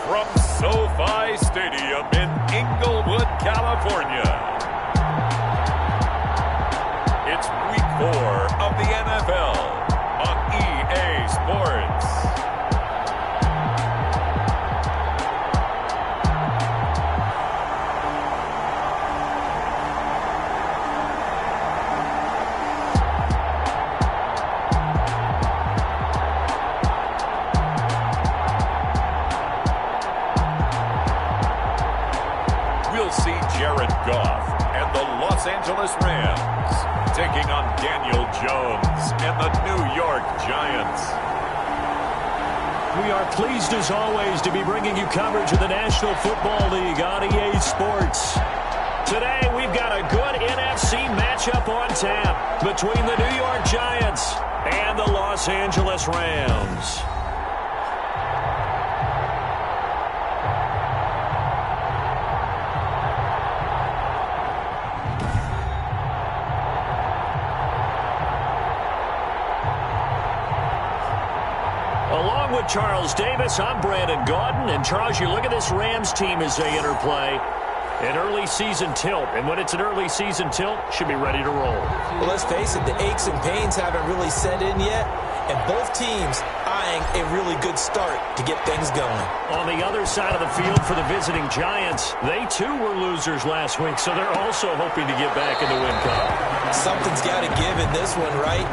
from SoFi Stadium in Inglewood, California. It's Week 4 of the NFL on EA Sports. We'll see Jared Goff and the Los Angeles Rams taking on Daniel Jones and the New York Giants. We are pleased as always to be bringing you coverage of the National Football League on EA Sports. Today we've got a good NFC matchup on tap between the New York Giants and the Los Angeles Rams. Along with Charles Davis, I'm Brandon Gaudin. And Charles, you look at this Rams team as they interplay. An early season tilt. And when it's an early season tilt, should be ready to roll. Well, let's face it, the aches and pains haven't really set in yet. And both teams eyeing a really good start to get things going. On the other side of the field for the visiting Giants, they too were losers last week, so they're also hoping to get back in the win column. Something's got to give in this one, right?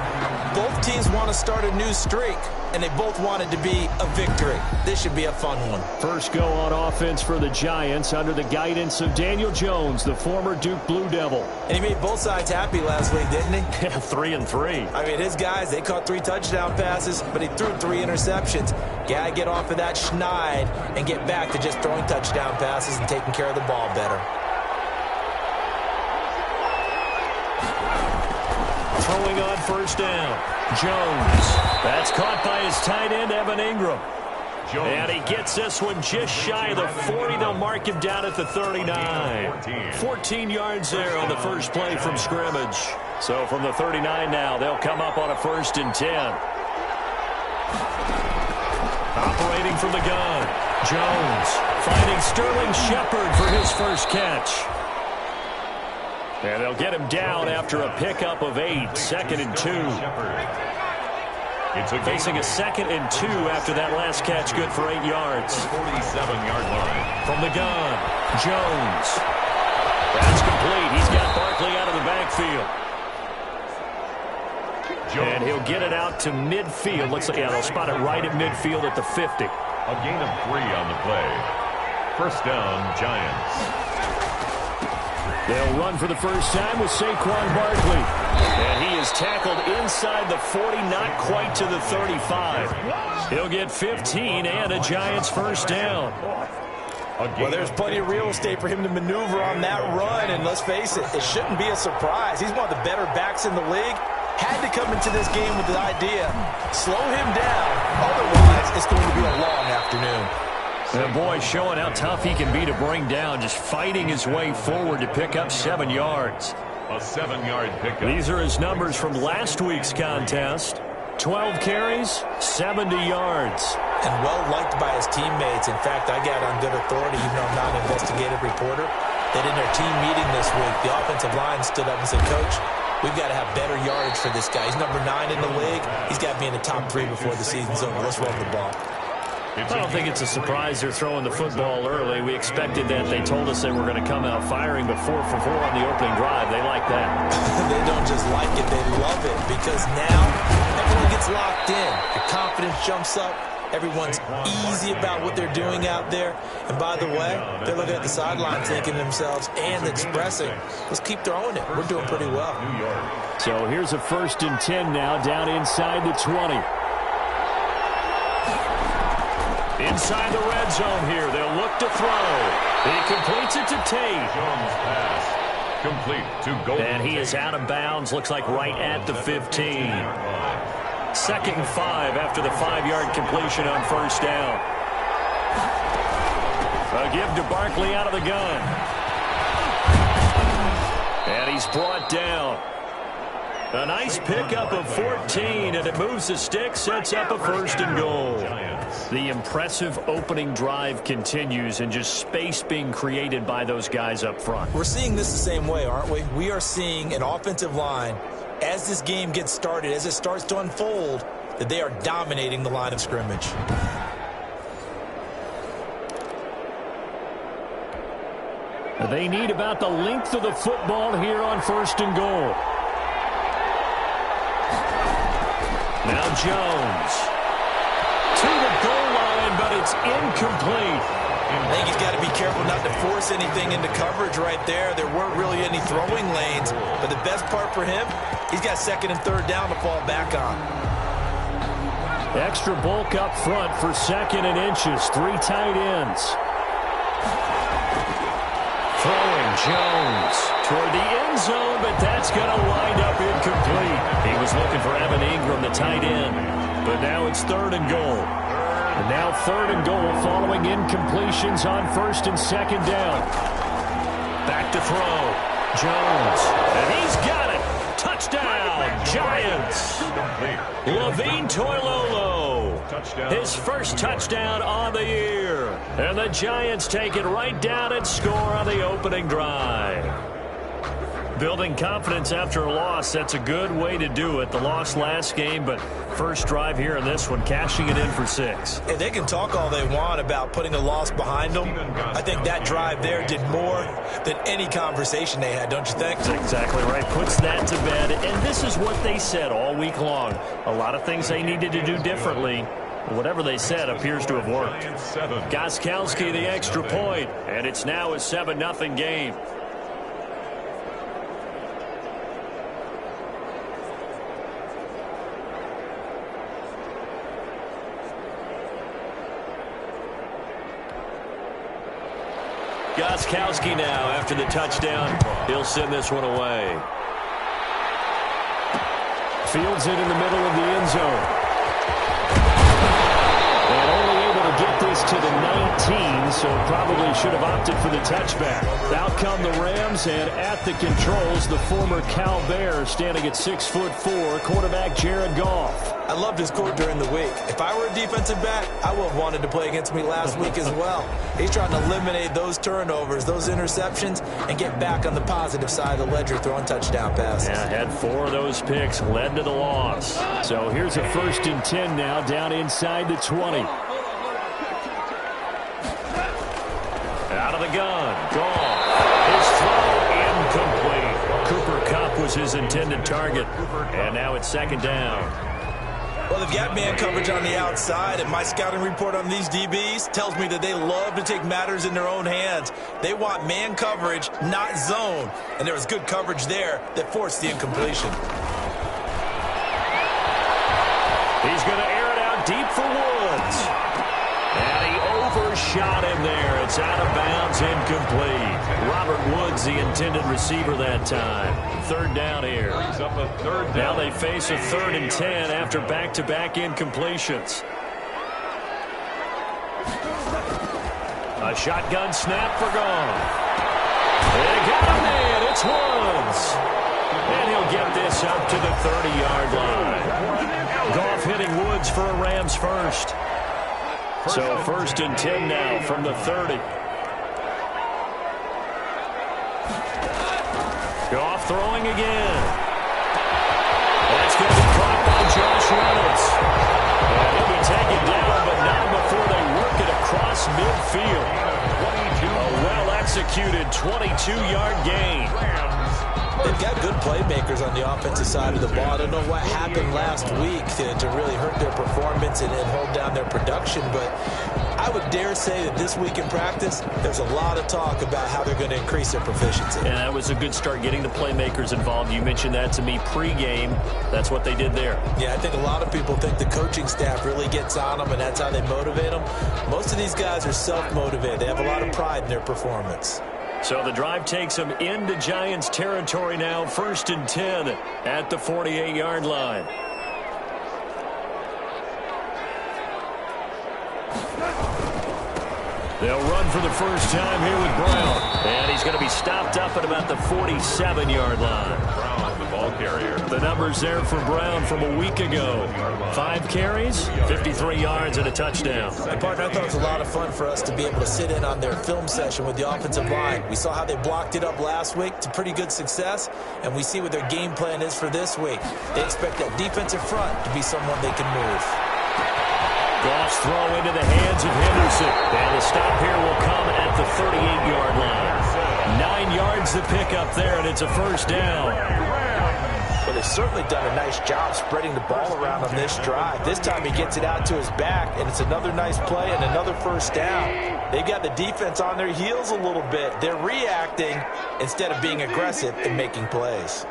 Both teams want to start a new streak, and they both want it to be a victory. This should be a fun one. First go on offense for the Giants under the guidance of Daniel Jones, the former Duke Blue Devil. And he made both sides happy last week, didn't he? 3-3. I mean, his guys, they caught 3 touchdown passes, but he threw 3 interceptions. Got to get off of that schneid and get back to just throwing touchdown passes and taking care of the ball better. Throwing on first down. Jones. That's caught by his tight end, Evan Ingram. And he gets this one just shy of the 40. They'll mark him down at the 39. 14 yards there on the first play from scrimmage. So from the 39 now, they'll come up on a 1st and 10. Operating from the gun. Jones finding Sterling Shepard for his first catch. And they'll get him down after a pickup of 8. 2nd and 2. Facing a 2nd and 2 after that last catch, good for 8 yards. 47-yard line. From the gun, Jones. That's complete. He's got Barkley out of the backfield. And he'll get it out to midfield. Looks like, yeah, they'll spot it right at midfield at the 50. A gain of 3 on the play. First down, Giants. They'll run for the first time with Saquon Barkley. And he is tackled inside the 40, not quite to the 35. He'll get 15 and a Giants first down. Well, there's plenty of real estate for him to maneuver on that run. And let's face it, it shouldn't be a surprise. He's one of the better backs in the league. Had to come into this game with the idea, slow him down. Otherwise, it's going to be a long afternoon. And boy, showing how tough he can be to bring down, just fighting his way forward to pick up 7 yards. A 7-yard pickup. These are his numbers from last week's contest. 12 carries, 70 yards. And well liked by his teammates. In fact, I got on good authority, even though I'm not an investigative reporter, that in their team meeting this week, the offensive line stood up and said, Coach, we've got to have better yardage for this guy. He's number 9 in the league. He's got to be in the top 3 before the season's over. Let's run the ball. I don't think it's a surprise they're throwing the football early. We expected that. They told us they were going to come out firing, but 4 for 4 on the opening drive. They like that. They don't just like it, they love it, because now everyone gets locked in. The confidence jumps up. Everyone's easy about what they're doing out there. And by the way, they're looking at the sideline thinking to themselves and expressing, let's keep throwing it. We're doing pretty well. So here's a 1st and 10 now, down inside the 20. Inside the red zone here, they'll look to throw. He completes it to Tate. Jones pass. Complete to Golden. And he is out of bounds, looks like right at the 15. 2nd and 5 after the 5-yard completion on first down. A give to Barkley out of the gun. And he's brought down. A nice pickup of 14, and it moves the stick, sets up a 1st and goal. The impressive opening drive continues, and just space being created by those guys up front. We're seeing this the same way, aren't we? We are seeing an offensive line, as this game gets started, as it starts to unfold, that they are dominating the line of scrimmage. They need about the length of the football here on 1st and goal. Now Jones to the goal line, but it's incomplete. I think he's got to be careful not to force anything into coverage right there. There weren't really any throwing lanes, but the best part for him, he's got 2nd and 3rd down to fall back on. Extra bulk up front for 2nd and inches. 3 tight ends. Throwing Jones toward the end zone, but that's going to wind up incomplete. He was looking for Evan Ingram, the tight end, but now it's 3rd and goal. And now 3rd and goal following incompletions on 1st and 2nd down. Back to throw. Jones, and he's got it. Touchdown, Giants. Levine Toilolo, his 1st touchdown on the year. And the Giants take it right down and score on the opening drive. Building confidence after a loss, that's a good way to do it. The loss last game, but first drive here in this one, cashing it in for 6. And they can talk all they want about putting a loss behind them. I think that drive there did more than any conversation they had, don't you think? That's exactly right. Puts that to bed. And this is what they said all week long. A lot of things they needed to do differently. Whatever they said appears to have worked. Gostkowski the extra point, and it's now a 7-0 game. Gostkowski now after the touchdown. He'll send this one away. Fields it in the middle of the end zone. And only able to get this to the 19, so probably should have opted for the touchback. Out come the Rams, and at the controls, the former Cal Bear standing at 6'4", quarterback Jared Goff. I loved his quote during the week. If I were a defensive back, I would have wanted to play against me last week as well. He's trying to eliminate those turnovers, those interceptions, and get back on the positive side of the ledger throwing touchdown passes. Yeah, had 4 of those picks, led to the loss. So here's a 1st and 10 now, down inside the 20. Out of the gun, Goff. His throw incomplete. Cooper Kupp was his intended target, and now it's 2nd down. Well, they've got man coverage on the outside, and my scouting report on these DBs tells me that they love to take matters in their own hands. They want man coverage, not zone, and there was good coverage there that forced the incompletion. He's going to air it out deep for Woods. And he overshot him there. It's out of bounds, incomplete. Robert Woods, the intended receiver that time. 3rd down here. Now they face a 3rd and 10 after back-to-back incompletions. A shotgun snap for Goff. They got a man. It's Woods. And he'll get this up to the 30-yard line. Goff hitting Woods for a Rams 1st. So 1st and 10 now from the 30. Goff throwing again. That's going to be caught by Josh Reynolds. And he'll be taken down, but not before they work it across midfield. A well-executed 22-yard gain. They've got good playmakers on the offensive side of the ball. I don't know what happened last week to really hurt their performance and hold down their production, but I would dare say that this week in practice, there's a lot of talk about how they're going to increase their proficiency. And that was a good start, getting the playmakers involved. You mentioned that to me pregame. That's what they did there. Yeah, I think a lot of people think the coaching staff really gets on them, and that's how they motivate them. Most of these guys are self-motivated. They have a lot of pride in their performance. So the drive takes them into Giants territory now, 1st and 10 at the 48-yard line. They'll run for the first time here with Brown. And he's going to be stopped up at about the 47-yard line. the ball carrier. The numbers there for Brown from a week ago. 5 carries, 53 yards, and a touchdown. And partner, I thought it was a lot of fun for us to be able to sit in on their film session with the offensive line. We saw how they blocked it up last week to pretty good success, and we see what their game plan is for this week. They expect that defensive front to be someone they can move. Goff's throw into the hands of Henderson. And the stop here will come at the 38-yard line. 9 yards to pick up there, and it's a first down. Well, they've certainly done a nice job spreading the ball around on this drive. This time he gets it out to his back, and it's another nice play and another first down. They've got the defense on their heels a little bit. They're reacting instead of being aggressive and making plays.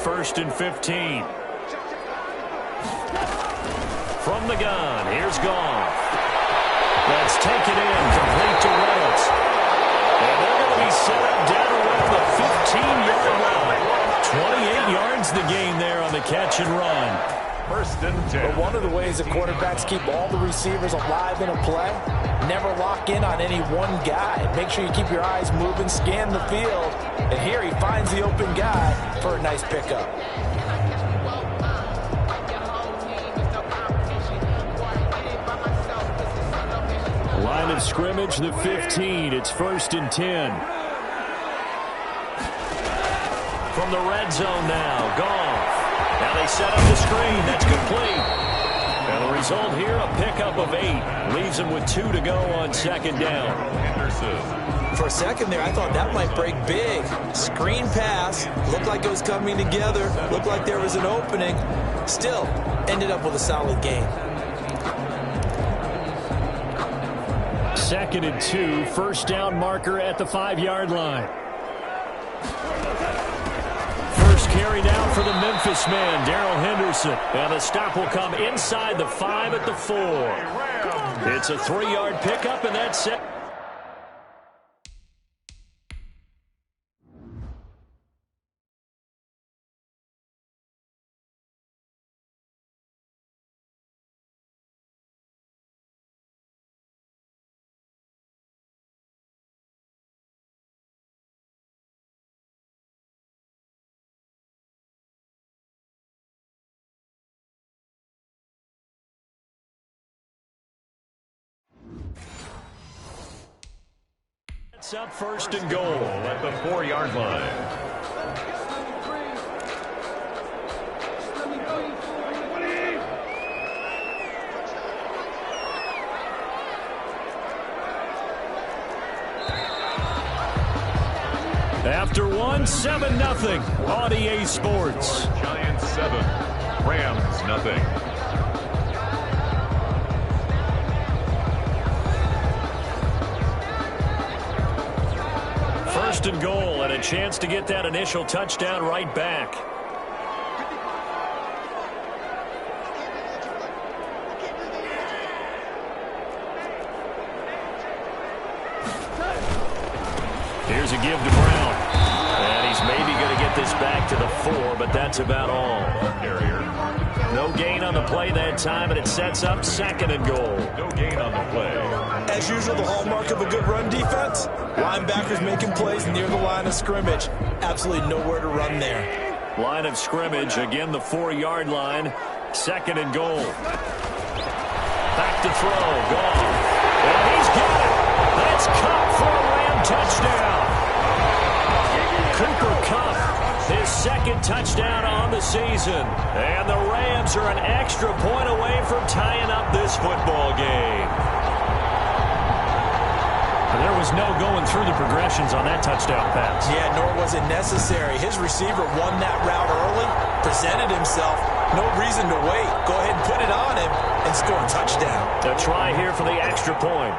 First and 15. From the gun, here's Goff. That's taken in, complete to Reynolds. And they're going to be set up down around the 15-yard line. 28 yards the gain there on the catch and run. First and 10. But one of the ways that quarterbacks keep all the receivers alive in a play, never lock in on any one guy. Make sure you keep your eyes moving, scan the field. And here he finds the open guy for a nice pickup. Line of scrimmage, the 15. It's first and 10. From the red zone now, Goff. Now they set up the screen. That's complete. And the result here, a pickup of 8. Leaves him with 2 to go on second down. For a second there, I thought that might break big. Screen pass. Looked like it was coming together. Looked like there was an opening. Still, ended up with a solid gain. Second and 2. First down marker at the 5-yard line. Carry down for the Memphis man, Darrell Henderson. And the stop will come inside the 5 at the 4. It's a 3-yard pickup, and that's it. It's up first and goal at the 4-yard line. After one, 7-0 on EA Sports. Giants 7, Rams nothing. First and goal, and a chance to get that initial touchdown right back. Here's a give to Brown. And he's maybe going to get this back to the 4, but that's about all. Carrier. No gain on the play that time, and it sets up second and goal. No gain on the play. As usual, the hallmark of a good run defense, linebackers making plays near the line of scrimmage. Absolutely nowhere to run there. Line of scrimmage, again the 4-yard line. Second and goal. Back to throw, Goff. And he's got it. That's Kupp for a Ram touchdown. Cooper Kupp, his second touchdown on the season. And the Rams are an extra point away from tying up this football game. There was no going through the progressions on that touchdown pass. Yeah, nor was it necessary. His receiver won that route early, presented himself. No reason to wait. Go ahead and put it on him and score a touchdown. A try here for the extra point.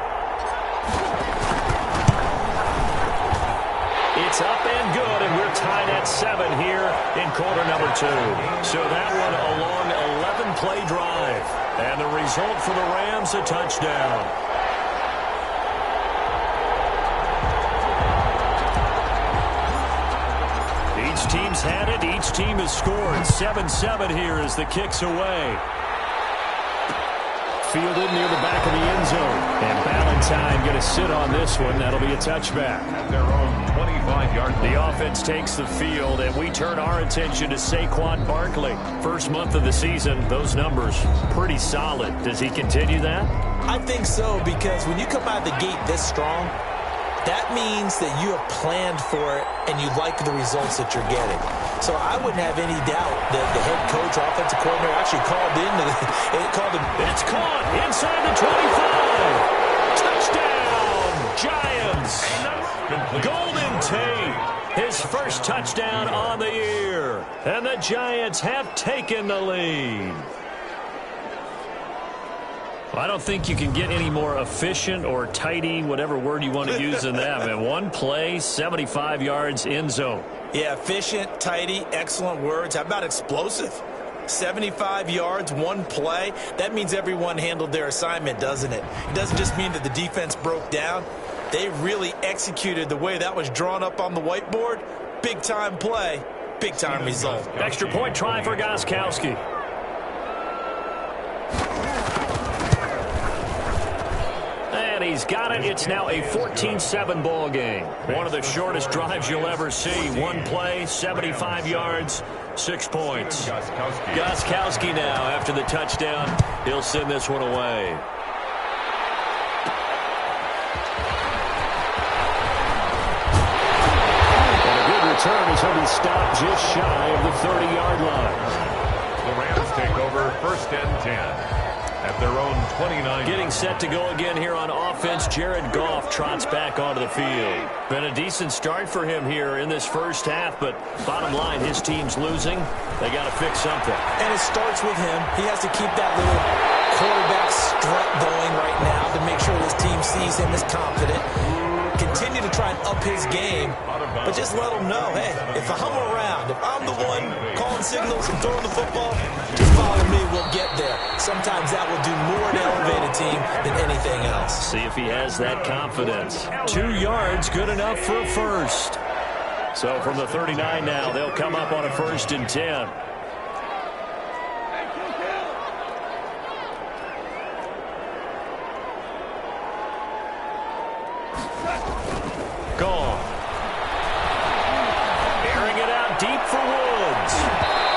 It's up and good, and we're tied at 7 here in quarter number 2. So that one a long 11-play drive. And the result for the Rams, a touchdown. teams had it. Each team has scored. 7-7 here as the kick's away. Fielded near the back of the end zone. And Ballantyne going to sit on this one. That'll be a touchback. At their own 25-yard line. The offense takes the field, and we turn our attention to Saquon Barkley. First month of the season, those numbers pretty solid. Does he continue that? I think so, because when you come out of the gate this strong, that means that you have planned for it and you like the results that you're getting. So I wouldn't have any doubt that the head coach or offensive coordinator actually called him. It's caught inside the 25. Touchdown, Giants. Golden Tate, his first touchdown on the year. And the Giants have taken the lead. I don't think you can get any more efficient or tidy, whatever word you want to use in that. Man, one play, 75 yards, end zone. Yeah, efficient, tidy, excellent words. How about explosive? 75 yards, one play. That means everyone handled their assignment, doesn't it? It doesn't just mean that the defense broke down. They really executed the way that was drawn up on the whiteboard. Big-time play, big-time result. Extra point try for Gostkowski. And he's got it. It's now a 14-7 ball game. One of the shortest drives you'll ever see. One play, 75 yards, 6 points. Gostkowski now after the touchdown. He'll send this one away. And a good return as he'll be stopped just shy of the 30-yard line. The Rams take over first and 10. At their own 29. Getting set to go again here on offense. Jared Goff trots back onto the field. Been a decent start for him here in this first half, but bottom line, his team's losing. They got to fix something. And it starts with him. He has to keep that little quarterback strut going right now to make sure his team sees him as confident. Continue to try and up his game, but just let him know, hey, if I'm around, if I'm the one calling signals and throwing the football, just follow me, we'll get there. Sometimes that will do more to elevate a team than anything else. See if he has that confidence. 2 yards, good enough for a first. So from the 39 now, they'll come up on a 1st and 10. Gone. Airing it out deep for Woods.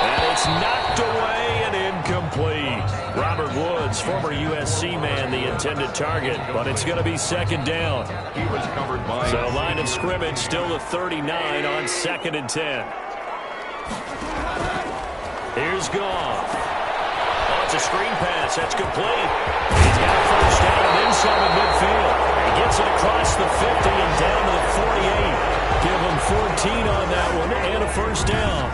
And it's knocked away and incomplete. Robert Woods, former USC man, the intended target, but it's going to be 2nd down. He was covered by. So line of scrimmage still the 39 on 2nd and 10. Here's Goff. Oh, it's a screen pass. That's complete. He's got a first down and then some in midfield. He gets it across the 50 and down to the 48. Give him 14 on that one and a first down.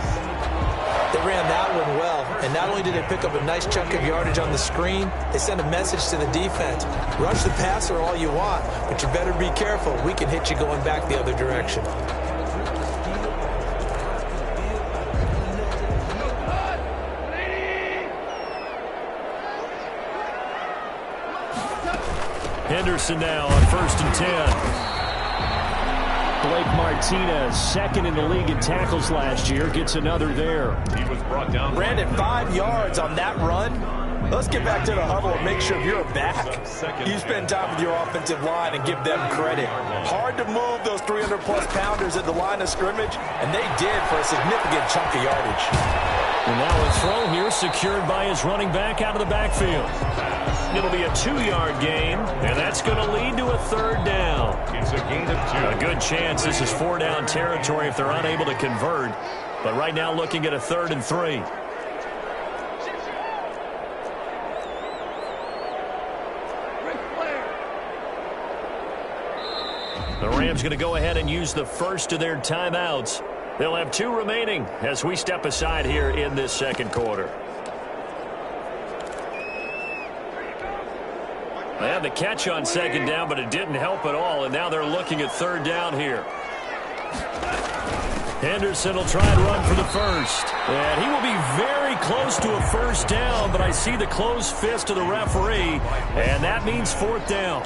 They ran that one well, and not only did they pick up a nice chunk of yardage on the screen, they sent a message to the defense. Rush the passer all you want, but you better be careful. We can hit you going back the other direction. Henderson now on 1st and 10. Blake Martinez, 2nd in the league in tackles last year, gets another there. He was brought down. Brandon, 5 yards on that run. Let's get back to the huddle and make sure if you're a back, you spend time with your offensive line and give them credit. Hard to move those 300-plus pounders at the line of scrimmage, and they did for a significant chunk of yardage. And now a throw here secured by his running back out of the backfield. It'll be a 2-yard gain, and that's going to lead to a 3rd down. It's a gain of 2. A good chance this is 4-down territory if they're unable to convert. But right now looking at a 3rd and 3. The Rams going to go ahead and use the first of their timeouts. They'll have 2 remaining as we step aside here in this 2nd quarter. They had the catch on 2nd down, but it didn't help at all, and now they're looking at 3rd down here. Henderson will try and run for the first. And he will be very close to a 1st down, but I see the closed fist of the referee, and that means 4th down.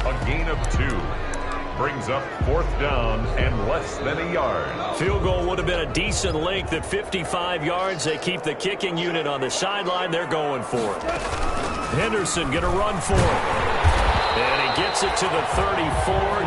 A gain of 2. brings up 4th down and less than a yard. Field goal would have been a decent length at 55 yards. They keep the kicking unit on the sideline. They're going for it. Henderson going to run for it. And he gets it to the 34.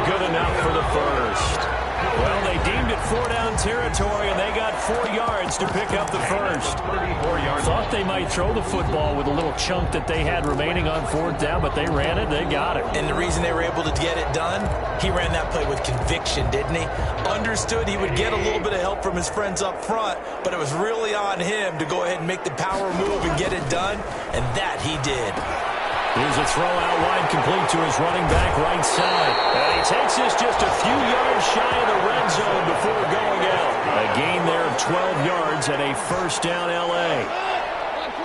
Good enough for the first. Well, they deemed it 4-down territory, and they got 4 yards to pick up the first. 34 yards. Thought they might throw the football with a little chunk that they had remaining on 4th down, but they ran it. They got it. And the reason they were able to get it done, he ran that play with conviction, didn't he? Understood he would get a little bit of help from his friends up front, but it was really on him to go ahead and make the power move and get it done, and that he did. Here's a throw out wide, complete to his running back right side. And he takes this just a few yards shy of the red zone before going out. A gain there of 12 yards and a 1st down L.A.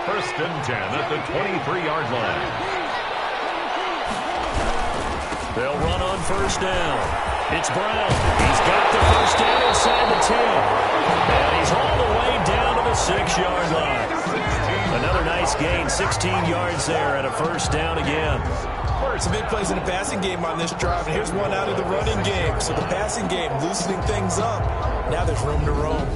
1st and 10 at the 23-yard line. They'll run on 1st down. It's Brown. He's got the 1st down inside the 10. And he's all the way down to the 6-yard line. Another nice gain, 16 yards there and a 1st down again. Some big plays in the passing game on this drive, and here's one out of the running game. So the passing game loosening things up. Now there's room to roam.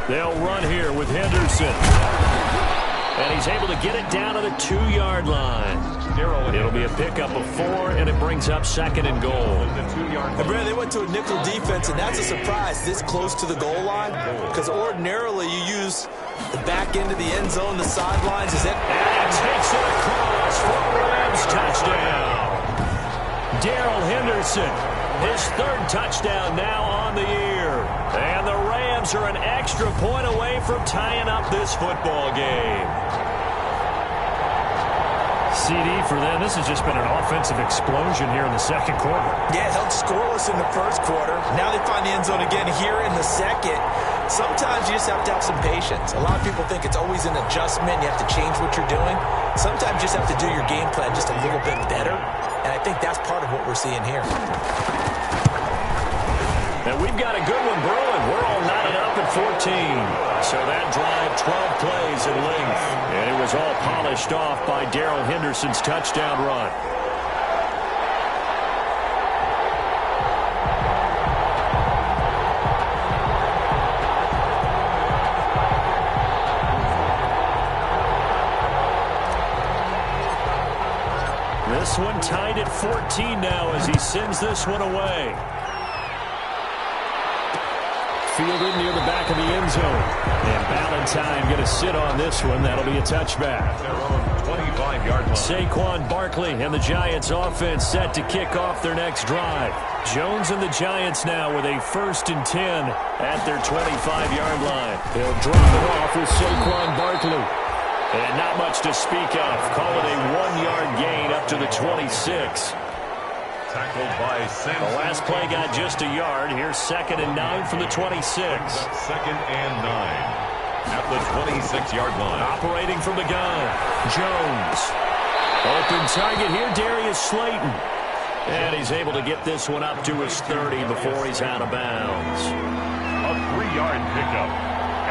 They'll run here with Henderson. And he's able to get it down to the 2-yard line. It'll be a pickup of 4, and it brings up 2nd and goal. And Brad, they went to a nickel defense, and that's a surprise this close to the goal line. Because ordinarily you use the back end of the end zone, the sidelines. And he takes it across for a Rams touchdown. Darrell Henderson, his 3rd touchdown now on the year. And the Rams are an extra point away from tying up this football game. CD for them. This has just been an offensive explosion here in the 2nd quarter. Yeah, held scoreless in the 1st quarter. Now they find the end zone again here in the 2nd. Sometimes you just have to have some patience. A lot of people think it's always an adjustment. You have to change what you're doing. Sometimes you just have to do your game plan just a little bit better. And I think that's part of what we're seeing here. And we've got a good one brewing. We're all knotted up at 14. So that drive, 12 plays in length. And it was all polished off by Darrell Henderson's touchdown run. This one tied at 14 now as he sends this one away. Fielded near the back of the end zone. And Valentine going to sit on this one. That'll be a touchback. Their own 25-yard line. Saquon Barkley and the Giants offense set to kick off their next drive. Jones and the Giants now with a 1st and 10 at their 25-yard line. He'll drop it off with Saquon Barkley. And not much to speak of. Call it a 1-yard gain up to the 26. Tackled by Samson. The last play got just a yard. Here's 2nd and 9 from the 26. 2nd and 9 at the 26-yard line. Operating from the gun, Jones. Open target here, Darius Slayton. And he's able to get this one up to his 30 before he's out of bounds. A 3-yard pickup.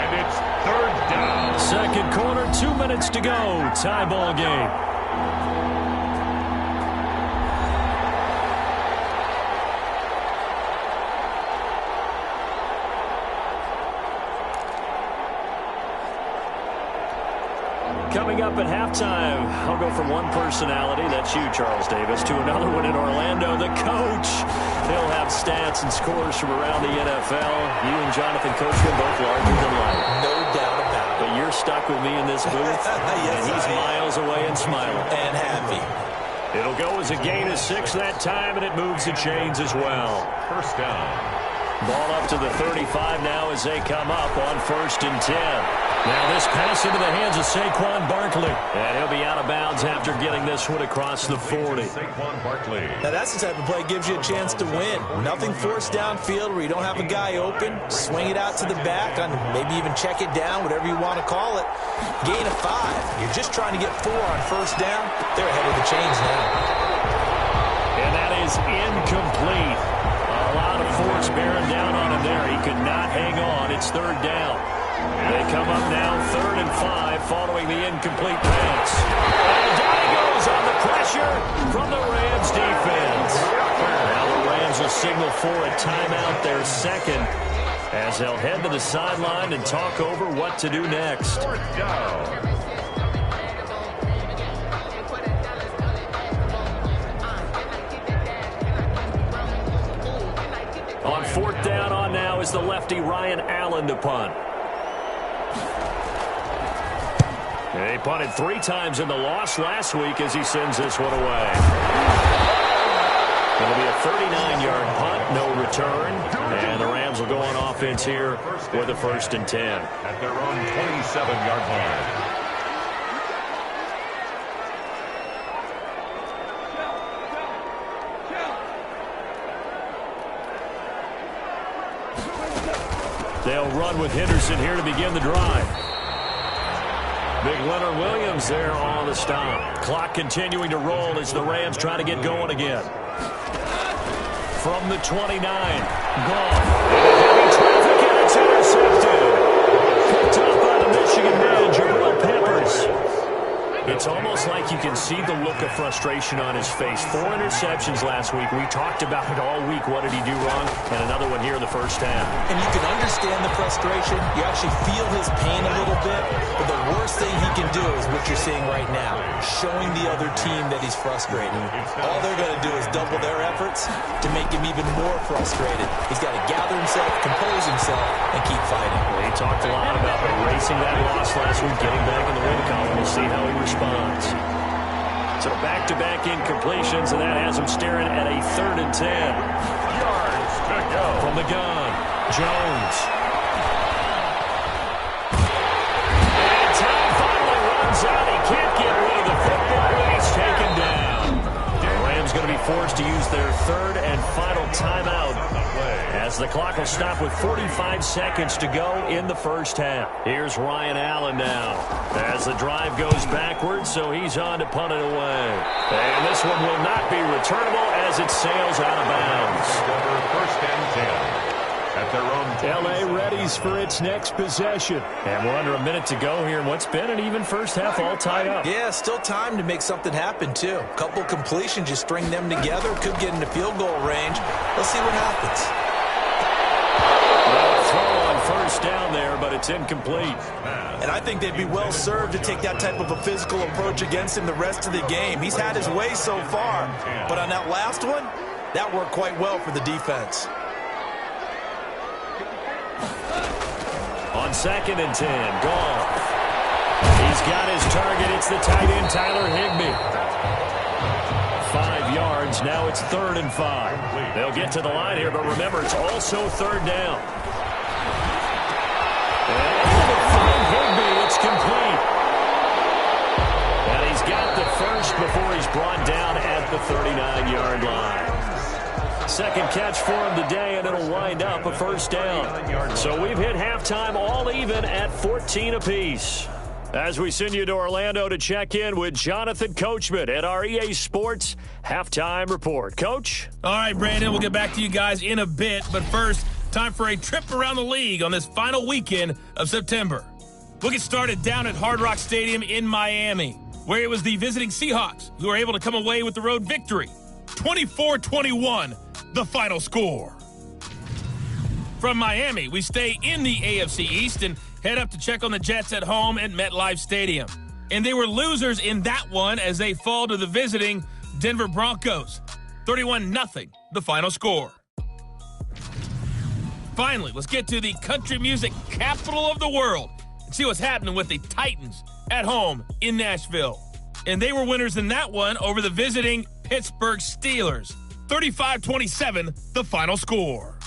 And it's 3rd down. 2nd quarter, 2 minutes to go. Tie ball game. Coming up at halftime, I'll go from one personality, that's you, Charles Davis, to another one in Orlando, the coach. He'll have stats and scores from around the NFL. You and Jonathan Coachman both larger than life. No doubt about it. But you're stuck with me in this booth, yes, and he's miles away and smiling. And happy. It'll go as a gain of 6 that time, and it moves the chains as well. 1st down. Ball up to the 35 now as they come up on 1st and 10. Now this pass into the hands of Saquon Barkley. And he'll be out of bounds after getting this one across the 40. Saquon Barkley. Now that's the type of play that gives you a chance to win. Nothing forced downfield where you don't have a guy open. Swing it out to the back, and maybe even check it down, whatever you want to call it. Gain of 5. You're just trying to get 4 on 1st down. They're ahead of the chains now. And that is incomplete. A lot of force bearing down on him there. He could not hang on. It's 3rd down. They come up now 3rd and 5 following the incomplete pass. And down he goes on the pressure from the Rams defense. Now the Rams will signal for a timeout, their 2nd, as they'll head to the sideline and talk over what to do next. 4th down. On 4th down on now is the lefty Ryan Allen to punt. He punted 3 times in the loss last week as he sends this one away. It'll be a 39-yard punt, no return. And the Rams will go on offense here with a 1st and 10. At their own 27-yard line. They'll run with Henderson here to begin the drive. Big Leonard Williams there on the stop. Clock continuing to roll as the Rams try to get going again. From the 29, Goff. Heavy traffic and it's intercepted. Picked up by the Michigan man, Jabril Peppers. It's almost like you can see the look of frustration on his face. 4 interceptions last week. We talked about it all week. What did he do wrong? And another one here in the 1st half. And you can understand the frustration. You actually feel his pain a little bit. But the worst thing he can do is what you're seeing right now, showing the other team that he's frustrated. All they're going to do is double their efforts to make him even more frustrated. He's got to gather himself, compose himself, and keep fighting. Well, he talked a lot about erasing that loss last week, getting back in the win column. We'll see how he responds. So back-to-back incompletions, and that has him staring at a 3rd and 10. Yards to go. From the gun, Jones. And time finally runs out. He can't get rid of the football, and he's taken down. The Rams going to be forced to use their 3rd and final timeout as the clock will stop with 45 seconds to go in the 1st half. Here's Ryan Allen now as the drive goes backwards, so he's on to punt it away. And this one will not be returnable as it sails out of bounds. 1st and 10. At their own L.A. readies for its next possession. And we're under a minute to go here in what's been an even 1st half all tied up. Yeah, still time to make something happen, too. A couple completions, you string them together, could get into field goal range. Let's see what happens. Throw on 1st down there, but it's incomplete. And I think they'd be well served to take that type of a physical approach against him the rest of the game. He's had his way so far, but on that last one, that worked quite well for the defense. On 2nd and 10, Goff. He's got his target. It's the tight end, Tyler Higbee. 5 yards. Now it's 3rd and 5. They'll get to the line here, but remember, it's also 3rd down. And Higbee, it's complete. And he's got the 1st before he's brought down at the 39-yard line. 2nd catch for him today, and it'll wind up a 1st down. So we've hit halftime all even at 14 apiece. As we send you to Orlando to check in with Jonathan Coachman at our EA Sports Halftime Report. Coach? All right, Brandon, we'll get back to you guys in a bit. But first, time for a trip around the league on this final weekend of September. We'll get started down at Hard Rock Stadium in Miami, where it was the visiting Seahawks who were able to come away with the road victory. 24-21, the final score. From Miami, we stay in the AFC East and head up to check on the Jets at home at MetLife Stadium. And they were losers in that one as they fall to the visiting Denver Broncos. 31-0, the final score. Finally, let's get to the country music capital of the world and see what's happening with the Titans at home in Nashville. And they were winners in that one over the visiting Pittsburgh Steelers. 35-27, the final score.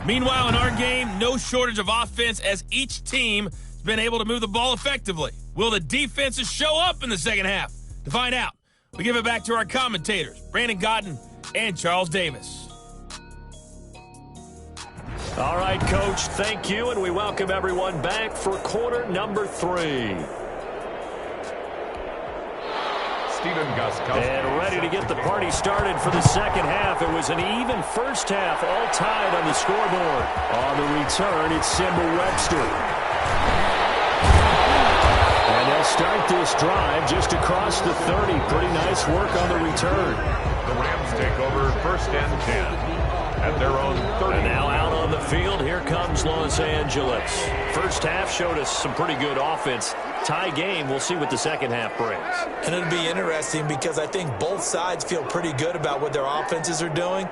Meanwhile, in our game, no shortage of offense as each team has been able to move the ball effectively. Will the defenses show up in the second half? To find out, we give it back to our commentators, Brandon Gaudin and Charles Davis. All right, Coach, thank you, and we welcome everyone back for quarter number 3. And ready to get the party started for the second half. It was an even first half, all tied on the scoreboard. On the return, it's Simba Webster. And they'll start this drive just across the 30. Pretty nice work on the return. The Rams take over 1st and 10 at their own 30. And now out on the field, here comes Los Angeles. First half showed us some pretty good offense. Tie game, we'll see what the second half brings. And it'll be interesting because I think both sides feel pretty good about what their offenses are doing.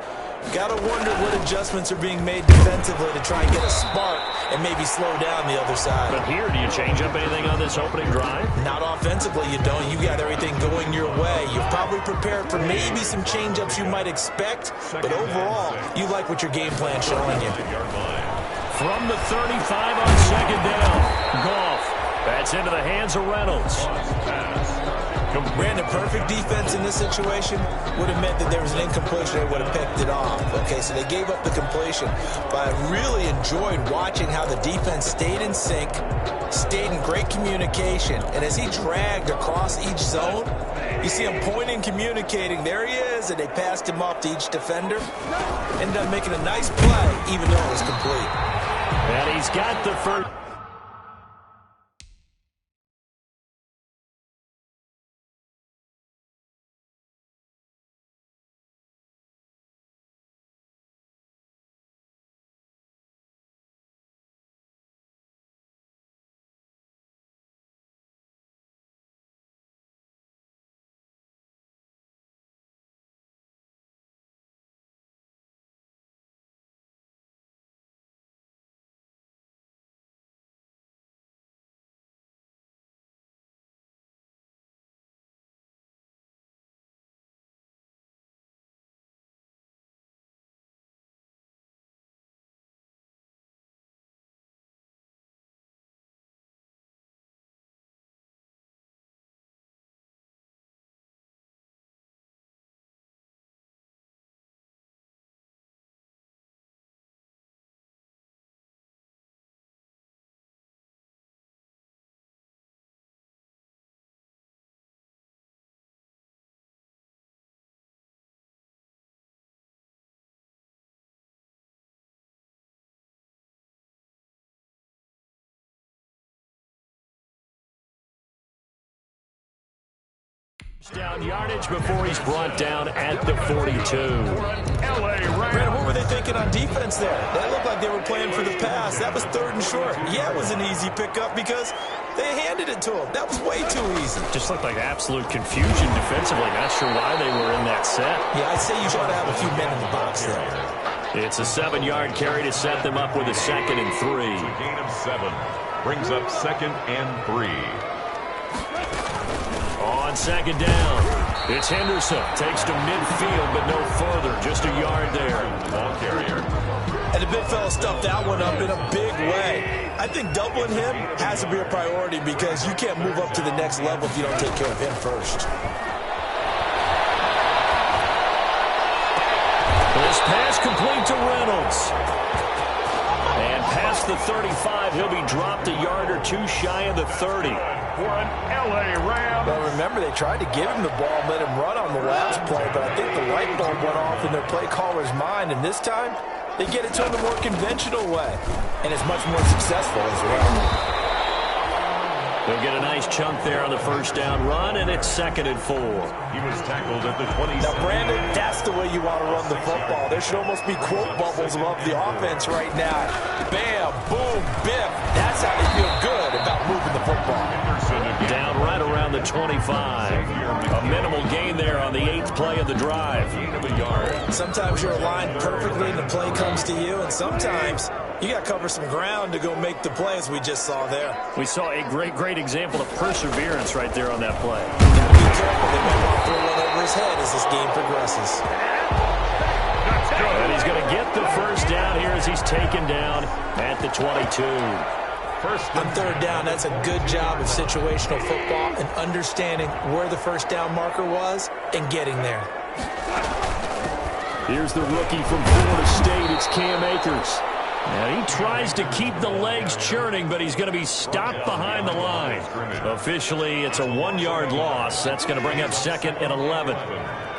Got to wonder what adjustments are being made defensively to try and get a spark and maybe slow down the other side. But here, do you change up anything on this opening drive? Not offensively, you don't. You got everything going your way. You've probably prepared for maybe some change-ups you might expect, but overall, you like what your game plan's showing you. From the 35 on second down, Goff. That's into the hands of Reynolds. Brandon, perfect defense in this situation would have meant that there was an incompletion. They would have picked it off. Okay, so they gave up the completion. But I really enjoyed watching how the defense stayed in sync, stayed in great communication. And as he dragged across each zone, you see him pointing, communicating. There he is, and they passed him off to each defender. Ended up making a nice play, even though it was complete. And he's got the first. Down yardage before he's brought down at the 42. Brandon, what were they thinking on defense there? That looked like they were playing for the pass. That was 3rd and short. Yeah, it was an easy pickup because they handed it to him. That was way too easy. Just looked like absolute confusion defensively. Not sure why they were in that set. Yeah, I'd say you ought to have a few men in the box there. It's a 7-yard carry to set them up with a 2nd and 3. A gain of 7 brings up 2nd and 3. On second down, it's Henderson. Takes to midfield, but no further. Just a yard there. Ball carrier. And the big fella stuffed that one up in a big way. I think doubling him has to be a priority because you can't move up to the next level if you don't take care of him first. This pass complete to Reynolds. And past the 35, he'll be dropped a yard or two shy of the 30. For an LA Rams. Well, remember, they tried to give him the ball and let him run on the last play, but I think the light bulb went off in their play caller's mind, and this time, they get it to him the more conventional way, and it's much more successful as well. They'll get a nice chunk there on the first down run, and it's 2nd and 4. He was tackled at the 20. Now, Brandon, that's the way you want to run the football. There should almost be quote bubbles above the offense right now. Bam, boom, biff. That's how they feel good about moving the football. Down right around the 25. A minimal gain there on the 8th play of the drive. Sometimes you're aligned perfectly and the play comes to you, and sometimes you got to cover some ground to go make the play, as we just saw there. We saw a great example of perseverance right there on that play. Got to be careful. They might want to throw one over his head as this game progresses. And he's going to get the first down here as he's taken down at the 22. On third down, that's a good job of situational football and understanding where the first down marker was and getting there. Here's the rookie from Florida State. It's Cam Akers. And he tries to keep the legs churning, but he's going to be stopped behind the line. Officially, it's a 1-yard loss. That's going to bring up 2nd and 11.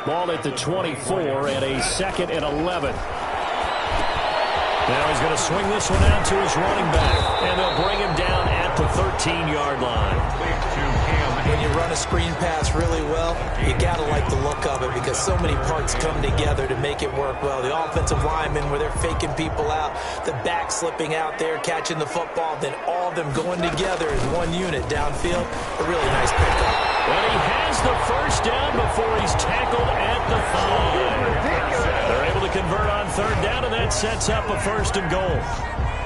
Ball at the 24 and a 2nd and 11. Now he's going to swing this one out to his running back, and they'll bring him down at the 13-yard line. When you run a screen pass really well, you got to like the look of it because so many parts come together to make it work well. The offensive linemen, where they're faking people out, the back slipping out there, catching the football, then all of them going together as one unit downfield. A really nice pickup. And he has the first down before he's tackled at the 5. They're able to convert on third down, and that sets up a 1st and goal.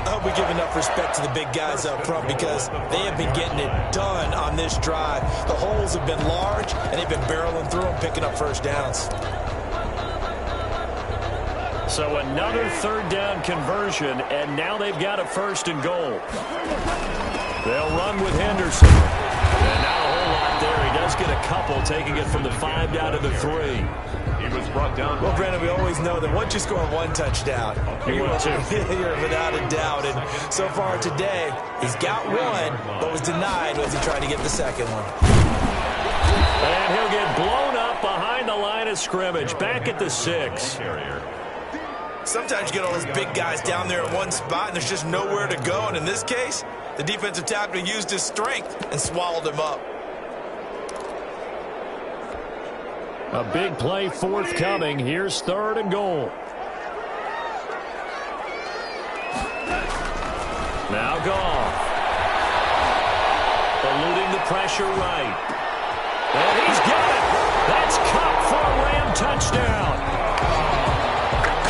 I hope we give enough respect to the big guys up front because they have been getting it done on this drive. The holes have been large, and they've been barreling through them, picking up first downs. So another third down conversion, and now they've got a 1st and goal. They'll run with Henderson. And not a whole lot there. He does get a couple, taking it from the 5 down to the 3. Was brought down. Well, Brandon, we always know that once you score one touchdown, you're without a doubt. And so far today, he's got one, but was denied as he tried to get the second one. And he'll get blown up behind the line of scrimmage, back at the 6. Sometimes you get all those big guys down there at one spot, and there's just nowhere to go. And in this case, the defensive tackle used his strength and swallowed him up. A big play forthcoming. Here's 3rd and goal. Now Goff. Eluding the pressure right. And he's got it. That's Kupp for a Ram touchdown.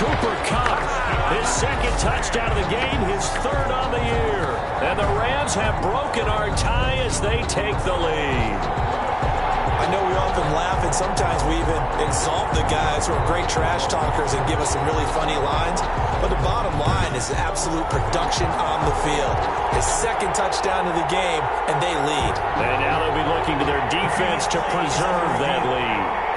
Cooper Kupp, his 2nd touchdown of the game, his 3rd on the year. And the Rams have broken our tie as they take the lead. I know we often laugh, and sometimes we even exalt the guys who are great trash talkers and give us some really funny lines. But the bottom line is absolute production on the field. His 2nd touchdown of the game, and they lead. And now they'll be looking to their defense to preserve that lead.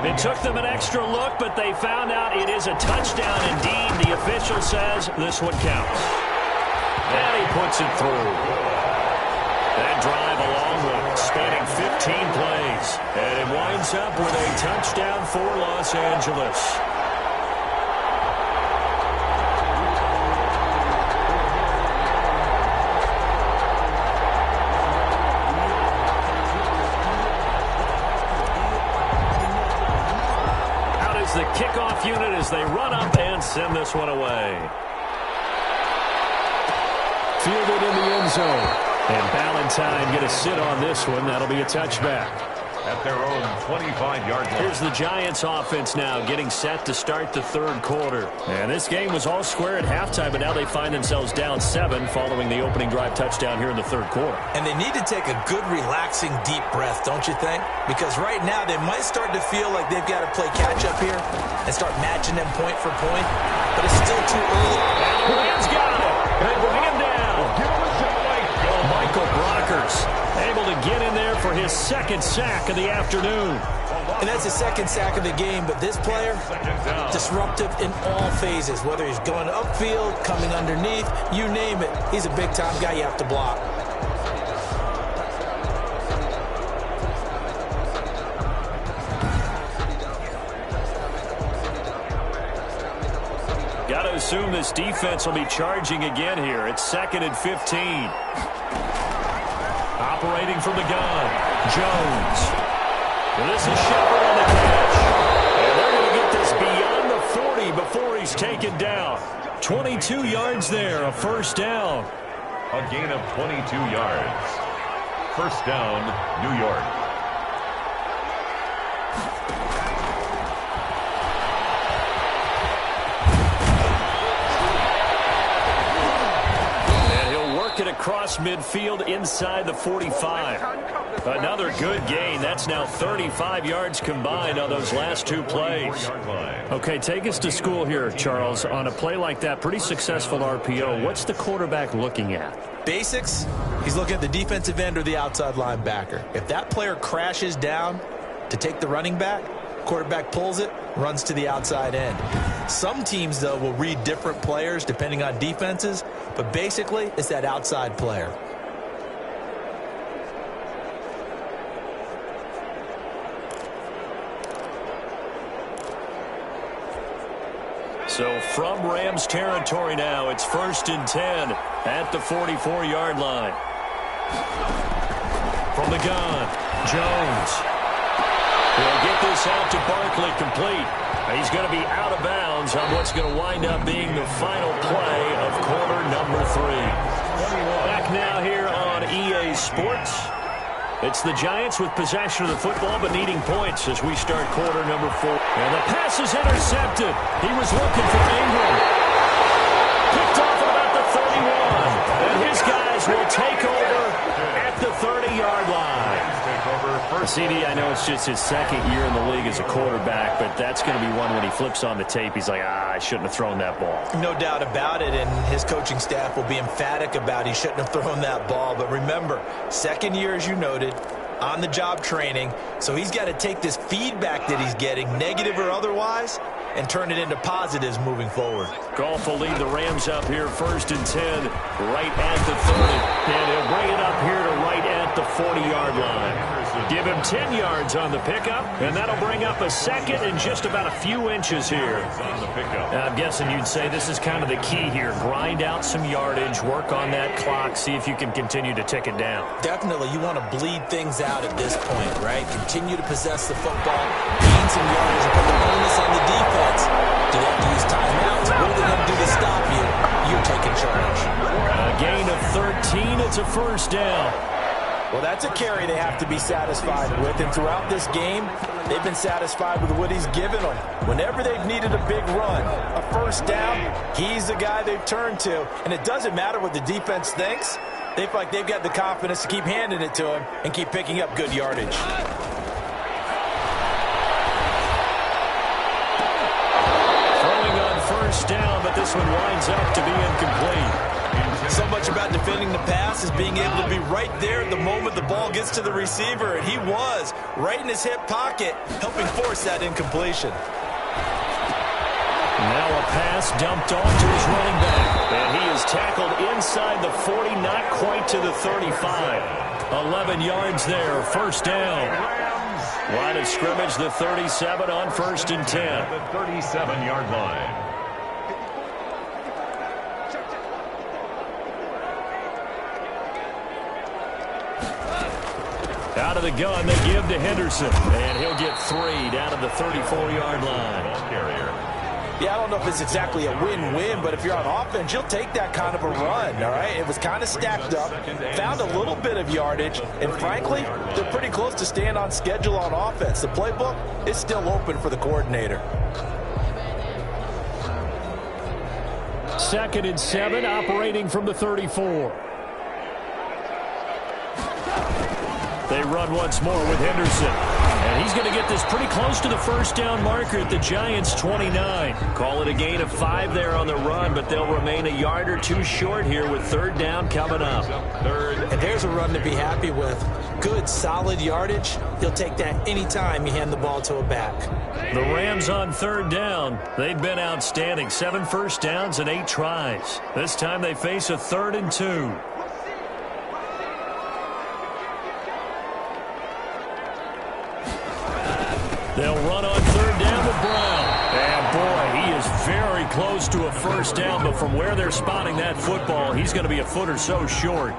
It took them an extra look, but they found out it is a touchdown indeed. The official says this one counts. And he puts it through. That drive a long one, spanning 15 plays. And it winds up with a touchdown for Los Angeles. The kickoff unit as they run up and send this one away. Fielded in the end zone. And Ballantyne going to sit on this one. That'll be a touchback. At their own 25-yard line. Here's the Giants offense now getting set to start the 3rd quarter. And this game was all square at halftime, but now they find themselves down 7 following the opening drive touchdown here in the 3rd quarter. And they need to take a good, relaxing, deep breath, don't you think? Because right now they might start to feel like they've got to play catch-up here and start matching them point for point. But it's still too early. And the Rams got it. They bring him down. Give him a shot. Michael Brockers able to get in there for his 2nd sack of the afternoon. And that's his 2nd sack of the game, but this player, disruptive in all phases, whether he's going upfield, coming underneath, you name it. He's a big-time guy you have to block. Got to assume this defense will be charging again here. It's 2nd and 15. Operating from the gun, Jones. Well, this is Shepard on the catch. And they're going to get this beyond the 40 before he's taken down. 22 yards there, a first down. A gain of 22 yards. First down, New York. And he'll work it across midfield inside the 45. Another good gain. That's now 35 yards combined on those last two plays. Okay, take us to school here, Charles. On a play like that, pretty successful RPO. What's the quarterback looking at? Basics, he's looking at the defensive end or the outside linebacker. If that player crashes down to take the running back, quarterback pulls it, runs to the outside end. Some teams, though, will read different players depending on defenses, but basically it's that outside player. So from Rams territory now, it's 1st and 10 at the 44-yard line. From the gun, Jones. He'll get this out to Barkley complete. He's going to be out of bounds on what's going to wind up being the final play of quarter number 3. Back now here on EA Sports. It's the Giants with possession of the football but needing points as we start quarter number 4. And the pass is intercepted. He was looking for Ingram. Picked off at about the 31. And his guys will take over at the 30-yard line. CD, I know it's just his second year in the league as a quarterback, but that's going to be one when he flips on the tape. He's like, I shouldn't have thrown that ball. No doubt about it, and his coaching staff will be emphatic about he shouldn't have thrown that ball. But remember, second year, as you noted, on-the-job training, so he's got to take this feedback that he's getting, negative or otherwise, and turn it into positives moving forward. Goff will lead the Rams up here 1st and 10 right at the 30. And he'll bring it up here to right at the 40-yard line. Give him 10 yards on the pickup, and that'll bring up a second and just about a few inches here. I'm guessing you'd say this is kind of the key here. Grind out some yardage, work on that clock, see if you can continue to tick it down. Definitely, you want to bleed things out at this point, right? Continue to possess the football, gain some yardage, and put the onus on the defense. Do they have to use timeouts? What are they going to do to stop you? You're taking charge. A gain of 13, it's a first down. Well, that's a carry they have to be satisfied with, and throughout this game, they've been satisfied with what he's given them. Whenever they've needed a big run, a first down, he's the guy they've turned to, and it doesn't matter what the defense thinks. They feel like they've got the confidence to keep handing it to him and keep picking up good yardage. Throwing on first down, but this one winds up to be incomplete. So much about defending the pass is being able to be right there the moment the ball gets to the receiver, and he was right in his hip pocket, helping force that incompletion. Now a pass dumped off to his running back, and he is tackled inside the 40, not quite to the 35. 11 yards there, first down. Line of scrimmage, the 37 on 1st and 10. The 37-yard line. Out of the gun, they give to Henderson, and he'll get 3 down at the 34-yard line. Yeah, I don't know if it's exactly a win-win, but if you're on offense, you'll take that kind of a run, all right? It was kind of stacked up, found a little bit of yardage, and frankly, they're pretty close to staying on schedule on offense. The playbook is still open for the coordinator. 2nd and 7, operating from the 34. They run once more with Henderson. And he's going to get this pretty close to the first down marker at the Giants' 29. Call it a gain of 5 there on the run, but they'll remain a yard or 2 short here with 3rd down coming up. And there's a run to be happy with. Good, solid yardage. He'll take that anytime you hand the ball to a back. The Rams on 3rd down. They've been outstanding. 7 first downs and 8 tries. This time they face a 3rd and 2. They'll run on 3rd down with Brown. And, boy, he is very close to a first down, but from where they're spotting that football, he's going to be a foot or so short.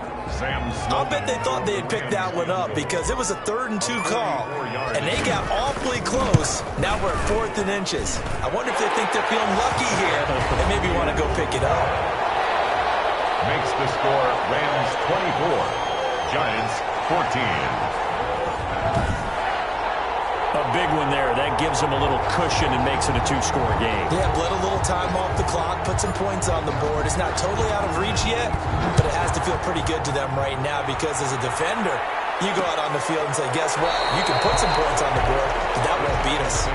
I'll bet they thought they had picked that one up because it was a 3rd and 2 call, and they got awfully close. Now we're at 4th and inches. I wonder if they think they're feeling lucky here and maybe want to go pick it up. Makes the score Rams 24, Giants 14. A big one there. That gives them a little cushion and makes it a 2-score game. Yeah, bled a little time off the clock, put some points on the board. It's not totally out of reach yet, but it has to feel pretty good to them right now because as a defender, you go out on the field and say, guess what? You can put some points on the board, but that won't beat us.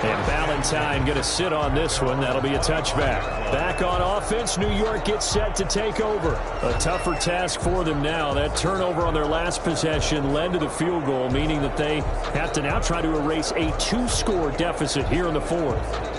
And Valentine going to sit on this one. That'll be a touchback. Back on offense, New York gets set to take over. A tougher task for them now. That turnover on their last possession led to the field goal, meaning that they have to now try to erase a 2-score deficit here in the 4th.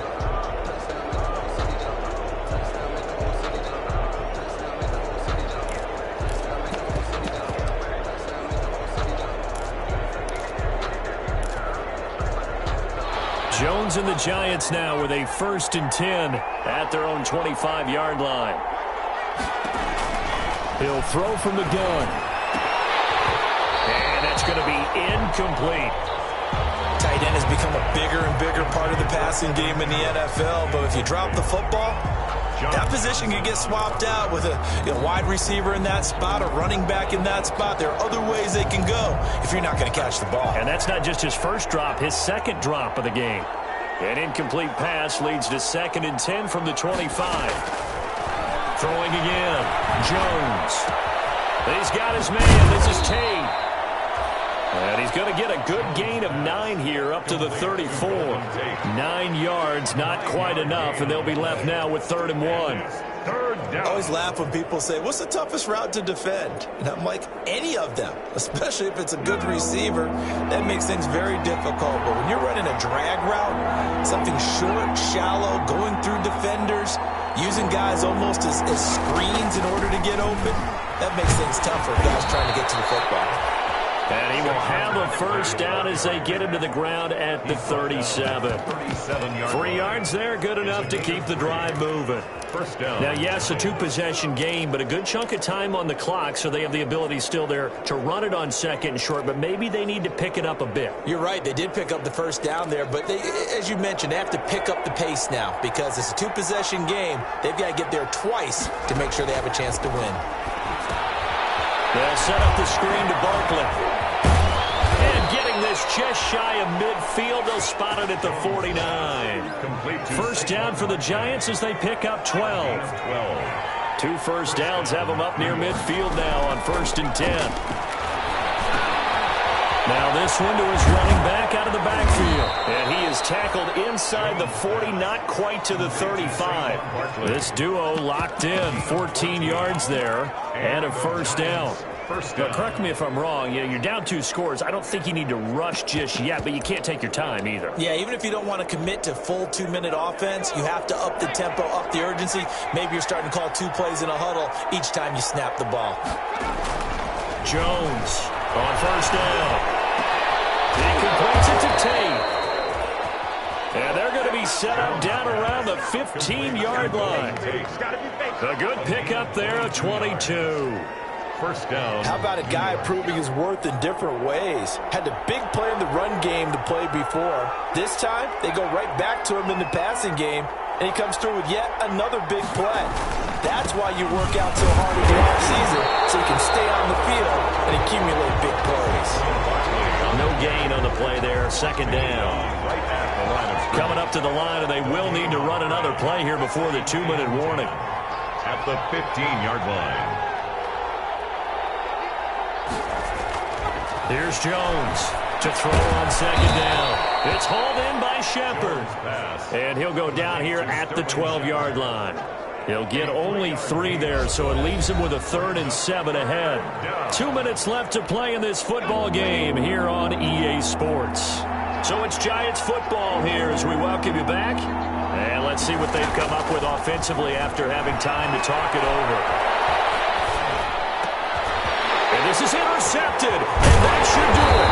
Jones and the Giants now with a 1st and 10 at their own 25-yard line. He'll throw from the gun. And that's going to be incomplete. Tight end has become a bigger and bigger part of the passing game in the NFL, but if you drop the football, that position can get swapped out with a wide receiver in that spot, a running back in that spot. There are other ways they can go if you're not going to catch the ball. And that's not just his first drop, his second drop of the game. An incomplete pass leads to 2nd and 10 from the 25. Throwing again, Jones. He's got his man. This is Tate. And he's going to get a good gain of 9 here up to the 34. 9 yards, not quite enough, and they'll be left now with 3rd and 1. I always laugh when people say, what's the toughest route to defend? And I'm like, any of them, especially if it's a good receiver. That makes things very difficult. But when you're running a drag route, something short, shallow, going through defenders, using guys almost as screens in order to get open, that makes things tough for guys trying to get to the football. And he will have a first down as they get him to the ground at the 37. 3 yards there, good enough to keep the drive moving. First down. Now, yes, a 2-possession game, but a good chunk of time on the clock, so they have the ability still there to run it on 2nd and short, but maybe they need to pick it up a bit. You're right. They did pick up the first down there, but they, as you mentioned, they have to pick up the pace now because it's a 2-possession game. They've got to get there twice to make sure they have a chance to win. They'll set up the screen to Barkley. And getting this just shy of midfield, they'll spot it at the 49. First down for the Giants as they pick up 12. 2 first downs have them up near midfield now on 1st and 10. Now this one to his running back out of the backfield. And he is tackled inside the 40, not quite to the 35. This duo locked in, 14 yards there, and a first down. Now, correct me if I'm wrong. You're down 2 scores. I don't think you need to rush just yet, but you can't take your time either. Yeah, even if you don't want to commit to full 2-minute offense, you have to up the tempo, up the urgency. Maybe you're starting to call 2 plays in a huddle each time you snap the ball. Jones on first down. He completes it to Tate. And they're going to be set up down around the 15-yard line. A good pickup there at 22. First down. How about a guy proving his worth in different ways? Had a big play in the run game to play before. This time, they go right back to him in the passing game, and he comes through with yet another big play. That's why you work out so hard in the offseason, so you can stay on the field and accumulate big plays. No gain on the play there. 2nd down. Coming up to the line, and they will need to run another play here before the 2-minute warning. At the 15-yard line. Here's Jones to throw on 2nd down. It's hauled in by Shepard. And he'll go down here at the 12-yard line. He'll get only 3 there, so it leaves him with a 3rd and 7 ahead. 2 minutes left to play in this football game here on EA Sports. So it's Giants football here as we welcome you back. And let's see what they've come up with offensively after having time to talk it over. And this is intercepted, and that should do it.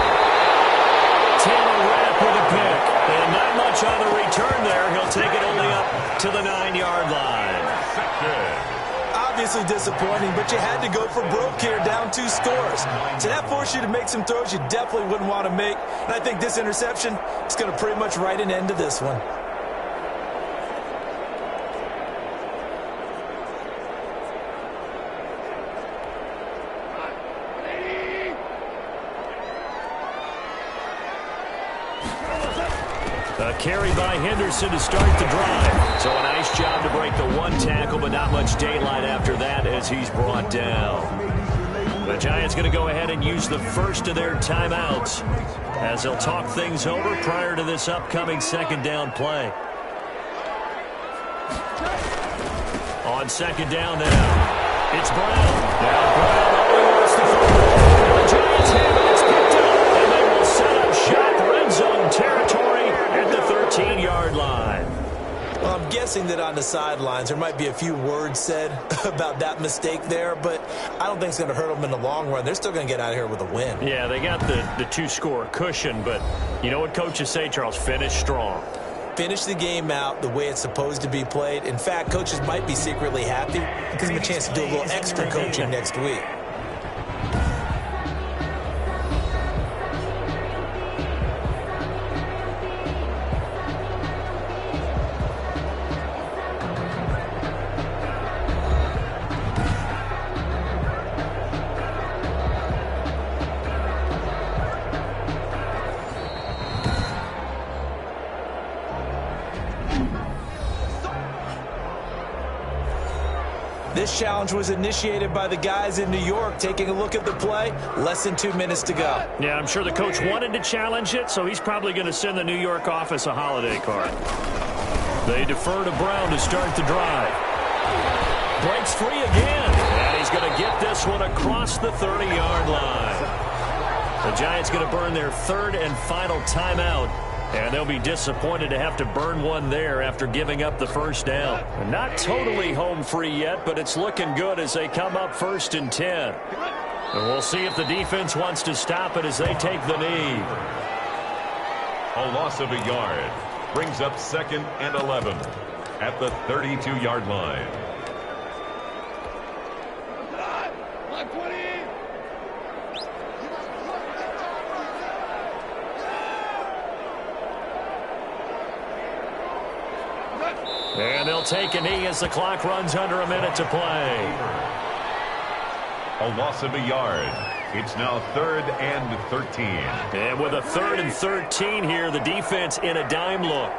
Taylor Rapp with a pick, and not much on the return there. He'll take it only up back to the 9-yard line. Obviously disappointing, but you had to go for broke here, down 2 scores. So that forced you to make some throws you definitely wouldn't want to make. And I think this interception is going to pretty much write an end to this one. A carry by Henderson to start the drive. So a nice job to break the 1 tackle, but not much daylight after that as he's brought down. The Giants going to go ahead and use the first of their timeouts as they'll talk things over prior to this upcoming 2nd down play. On 2nd down now, it's Brown. Now Brown wants to throw. The Giants have it. It's picked up, and they will set up shop red zone territory at the 13-yard line. Well, I'm guessing that on the sidelines there might be a few words said about that mistake there, but I don't think it's going to hurt them in the long run. They're still going to get out of here with a win. Yeah, they got the 2-score cushion, but you know what coaches say, Charles? Finish strong. Finish the game out the way it's supposed to be played. In fact, coaches might be secretly happy. It gives them a chance to do a little extra coaching next week. This challenge was initiated by the guys in New York. Taking a look at the play, less than 2 minutes to go. Yeah, I'm sure the coach wanted to challenge it, so he's probably going to send the New York office a holiday card. They defer to Brown to start the drive. Breaks free again, and he's going to get this one across the 30-yard line. The Giants going to burn their 3rd and final timeout. And they'll be disappointed to have to burn one there after giving up the 1st down. Not totally home free yet, but it's looking good as they come up 1st and 10. And we'll see if the defense wants to stop it as they take the knee. A loss of a yard brings up 2nd and 11 at the 32-yard line. And they'll take a knee as the clock runs under a minute to play. A loss of a yard. It's now 3rd and 13. And with a 3rd and 13 here, the defense in a dime look.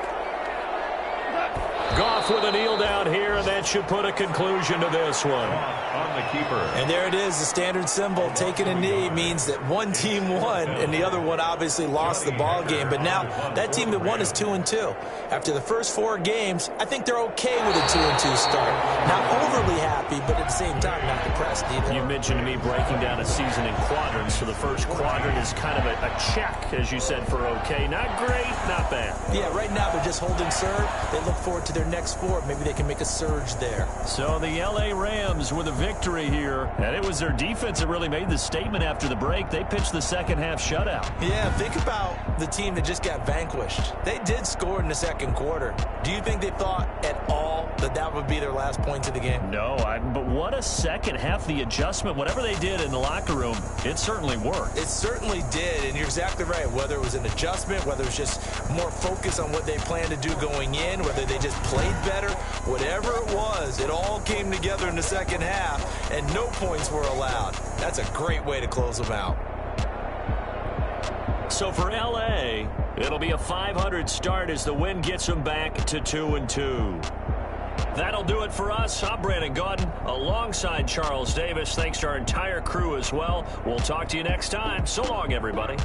Goff with a kneel down here, and that should put a conclusion to this one. On the keeper. And there it is, the standard symbol. Taking a knee means that one team won, and the other one obviously lost the ball game. But now that team that won is 2-2. After the first 4 games, I think they're okay with a 2-2 start. Not overly happy, but at the same time not depressed either. You mentioned to me breaking down a season in quadrants. So the first quadrant is kind of a check, as you said, for okay. Not great, not bad. Yeah, right now they're just holding serve. They look forward to their next 4. Maybe they can make a surge there. So the L.A. Rams with a victory here. And it was their defense that really made the statement after the break. They pitched the second-half shutout. Yeah, think about the team that just got vanquished. They did score in the second quarter. Do you think they thought at all that that would be their last points of the game? No, but what a second half. The adjustment, whatever they did in the locker room, it certainly worked. It certainly did, and you're exactly right. Whether it was an adjustment, whether it was just more focus on what they planned to do going in, whether they just played better, whatever it was, it all came together in the second half, and no points were allowed. That's a great way to close them out. So for L.A., it'll be a 500 start as the win gets them back to 2-2. That'll do it for us. I'm Brandon Gaudin alongside Charles Davis. Thanks to our entire crew as well. We'll talk to you next time. So long, everybody.